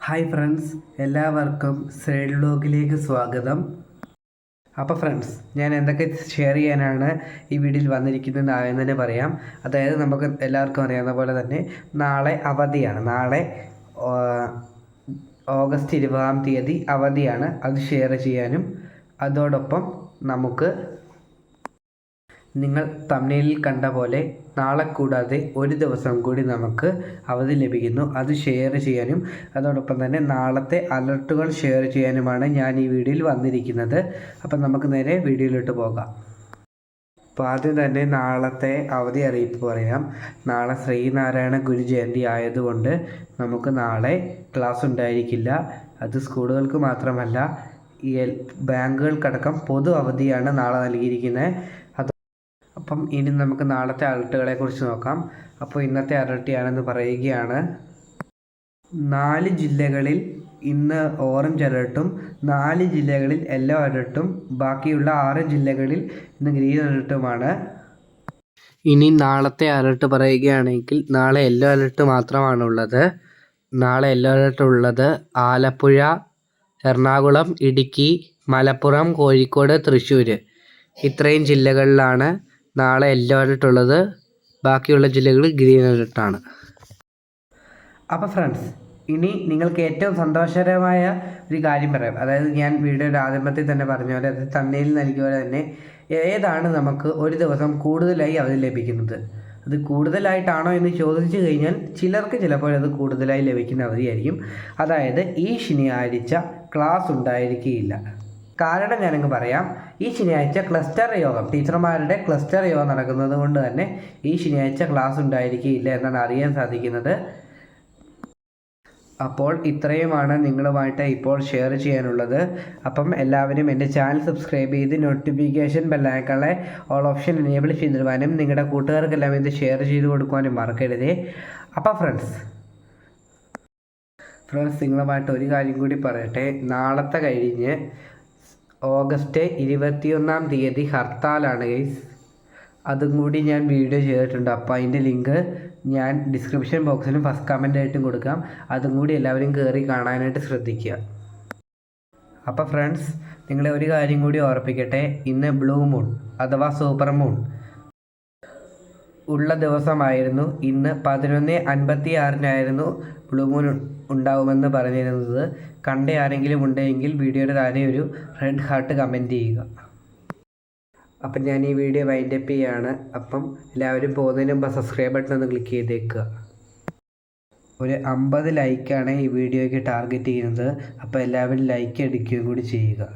Hi friends, എല്ലാവർക്കും side വ്ലോഗിലേക്ക് സ്വാഗതം. അപ്പോൾ ഫ്രണ്ട്സ്, ഞാൻ എന്തൊക്കെ ഷെയർ ചെയ്യാനാണ് ഈ വീഡിയോയിൽ വന്നിരിക്കുന്നത് ആദ്യം തന്നെ പറയാം. അതായത് നമുക്ക് എല്ലാവർക്കും അറിയാവുന്ന പോലെ തന്നെ നാളെ അവധിയാണ്. നാളെ ഓഗസ്റ്റ് 20-ാം തീയതി അവധിയാണ്. അത് ഷെയർ ചെയ്യാനും അതോടൊപ്പം നമുക്ക് നിങ്ങൾ തമ്മിലിൽ കണ്ട പോലെ നാളെ കൂടാതെ ഒരു ദിവസം കൂടി നമുക്ക് അവധി ലഭിക്കുന്നു. അത് ഷെയർ ചെയ്യാനും അതോടൊപ്പം തന്നെ നാളത്തെ അലർട്ടുകൾ ഷെയർ ചെയ്യാനുമാണ് ഞാൻ ഈ വീഡിയോയിൽ വന്നിരിക്കുന്നത്. അപ്പം നമുക്ക് നേരെ വീഡിയോയിലോട്ട് പോകാം. അപ്പോൾ ആദ്യം തന്നെ നാളത്തെ അവധി അറിയിപ്പ് പറയാം. നാളെ ശ്രീനാരായണ ഗുരു ജയന്തി ആയതുകൊണ്ട് നമുക്ക് നാളെ ക്ലാസ് ഉണ്ടായിരിക്കില്ല. അത് സ്കൂളുകൾക്ക് മാത്രമല്ല, ഈ ബാങ്കുകൾക്കടക്കം പൊതു അവധിയാണ് നാളെ നൽകിയിരിക്കുന്നത്. അപ്പം ഇനി നമുക്ക് നാളത്തെ അലർട്ടുകളെ കുറിച്ച് നോക്കാം. അപ്പോൾ ഇന്നത്തെ അലർട്ടിയാണെന്ന് പറയുകയാണ്. 4 ജില്ലകളിൽ ഇന്ന് ഓറഞ്ച് അലർട്ടും 4 ജില്ലകളിൽ യെല്ലോ അലർട്ടും ബാക്കിയുള്ള 6 ജില്ലകളിൽ ഇന്ന് ഗ്രീൻ അലർട്ടുമാണ്. ഇനി നാളത്തെ അലർട്ട് പറയുകയാണെങ്കിൽ നാളെ യെല്ലോ അലർട്ട് മാത്രമാണുള്ളത്. നാളെ യെല്ലോ അലർട്ട് ഉള്ളത് ആലപ്പുഴ, എറണാകുളം, ഇടുക്കി, മലപ്പുറം, കോഴിക്കോട്, തൃശ്ശൂർ ഇത്രയും ജില്ലകളിലാണ് നാളെ യെല്ലോ അലർട്ട് ഉള്ളത്. ബാക്കിയുള്ള ജില്ലകളിൽ ഗ്രീൻ അലർട്ടാണ്. അപ്പോൾ ഫ്രണ്ട്സ്, ഇനി നിങ്ങൾക്ക് ഏറ്റവും സന്തോഷകരമായ ഒരു കാര്യം പറയാം. അതായത് ഞാൻ വീഡിയോയുടെ ആരംഭത്തിൽ തന്നെ പറഞ്ഞ പോലെ, അത് തമ്മിൽ നൽകിയ പോലെ തന്നെ ഏതാണ് നമുക്ക് ഒരു ദിവസം കൂടുതലായി അവധി ലഭിക്കുന്നത്. അത് കൂടുതലായിട്ടാണോ എന്ന് ചോദിച്ചു കഴിഞ്ഞാൽ ചിലർക്ക് ചിലപ്പോൾ അത് കൂടുതലായി ലഭിക്കുന്ന അവധിയായിരിക്കും. അതായത് ഈ ശനിയാഴ്ച ക്ലാസ് ഉണ്ടായിരിക്കുകയില്ല. കാരണം ഞാനങ്ങ് പറയാം. ഈ ശനിയാഴ്ച ക്ലസ്റ്റർ യോഗം, ടീച്ചർമാരുടെ ക്ലസ്റ്റർ യോഗം നടക്കുന്നത് കൊണ്ട് തന്നെ ഈ ശനിയാഴ്ച ക്ലാസ് ഉണ്ടായിരിക്കുകയില്ല എന്നാണ് അറിയാൻ സാധിക്കുന്നത്. അപ്പോൾ ഇത്രയുമാണ് നിങ്ങളുമായിട്ട് ഇപ്പോൾ ഷെയർ ചെയ്യാനുള്ളത്. അപ്പം എല്ലാവരും എൻ്റെ ചാനൽ സബ്സ്ക്രൈബ് ചെയ്ത് നോട്ടിഫിക്കേഷൻ ബെല്ലൈക്കണെ ഓൾ ഓപ്ഷൻ എനേബിൾ ചെയ്തിടുവാനും നിങ്ങളുടെ കൂട്ടുകാർക്കെല്ലാം ഇത് ഷെയർ ചെയ്ത് കൊടുക്കുവാനും മറക്കരുതേ. അപ്പോൾ ഫ്രണ്ട്സ് നിങ്ങളുമായിട്ട് ഒരു കാര്യം കൂടി പറയട്ടെ. നാളത്തെ കഴിഞ്ഞ് ഓഗസ്റ്റ് 21-ാം തീയതി ഹർത്താലാണ് ഗൈസ്. അതും കൂടി ഞാൻ വീഡിയോ ചെയ്തിട്ടുണ്ട്. അപ്പോൾ അതിൻ്റെ ലിങ്ക് ഞാൻ ഡിസ്ക്രിപ്ഷൻ ബോക്സിലും ഫസ്റ്റ് കമൻ്റ് ആയിട്ടും കൊടുക്കാം. അതും കൂടി എല്ലാവരും കയറി കാണാനായിട്ട് ശ്രദ്ധിക്കുക. അപ്പോൾ ഫ്രണ്ട്സ്, നിങ്ങളെ ഒരു കാര്യം കൂടി ഓർപ്പിക്കട്ടെ. ഇന്ന് ബ്ലൂ മൂൺ അഥവാ സൂപ്പർ മൂൺ ഉള്ള ദിവസമായിരുന്നു. ഇന്ന് 11:56 ബ്ലൂ മൂൺ ഉണ്ടാവുമെന്ന് പറഞ്ഞിരുന്നത്. കണ്ട ആരെങ്കിലും ഉണ്ടെങ്കിൽ വീഡിയോയുടെ താഴെ ഒരു റെഡ് ഹാർട്ട് കമൻറ്റ് ചെയ്യുക. അപ്പം ഞാൻ ഈ വീഡിയോ വൈൻഡപ്പ് ചെയ്യുകയാണ്. അപ്പം എല്ലാവരും പോകുന്നതിന് മുമ്പ് സബ്സ്ക്രൈബ് ബട്ടൺ ഒന്ന് ക്ലിക്ക് ചെയ്തേക്കുക. ഒരു 50 ലൈക്കാണ് ഈ വീഡിയോയ്ക്ക് ടാർഗറ്റ് ചെയ്യുന്നത്. അപ്പോൾ എല്ലാവരും ലൈക്ക് അടിക്കുകയും കൂടി ചെയ്യുക.